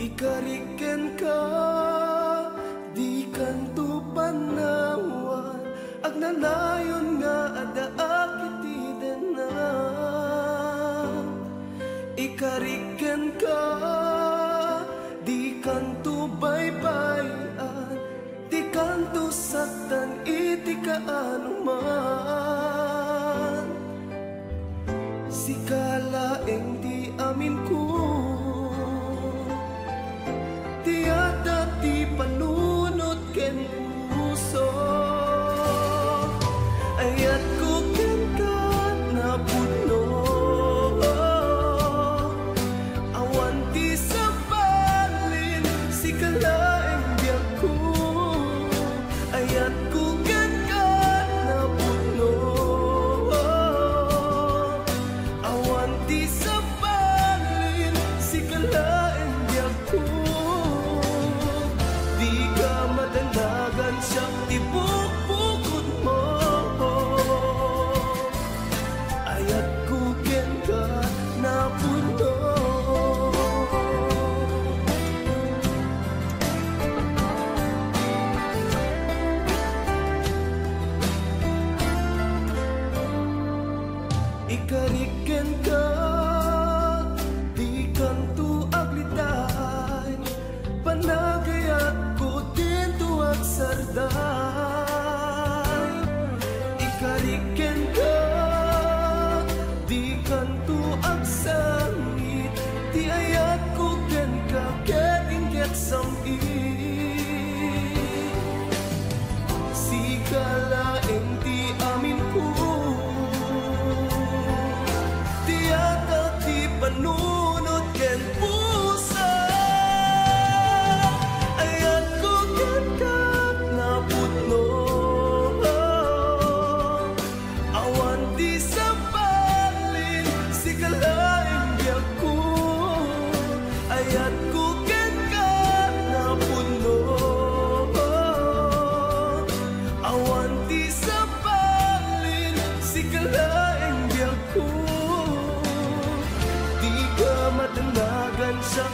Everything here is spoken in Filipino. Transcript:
Ikariken ka, di kanto panawan, agnanayon nga adaak itiden na. Ikariken ka, di kanto baybayan, di kanto saktan iti kaanuman. Sikalaeng di amin ko, tiyata ti panunot ken puso. Ayat ko ken ka na puno, awan ti sabalin sikalaeng biyak ko. Ayat ko ken ka na puno, awan ti sabalin sikalaeng biyak ko. Di ka madanagan siyang tibuk-bukod mo. Ayat ko ken ka na puno. Ikariken ka, di kanto aglitay, panagayat ko din tuwag sarday. Ikariken ka, di kanto agsangit, di ayat ko ken ka ketingket samit. Sikalaeng ti amin ko, tiyata ti panunot ken pusa. Ayat ko ken ka na putno, awan ti sabalin sikalaeng biyak ko. Ayat ko ken ka na putno, awan ti sabalin sikalaeng biyak ko. Di ka madanagan sa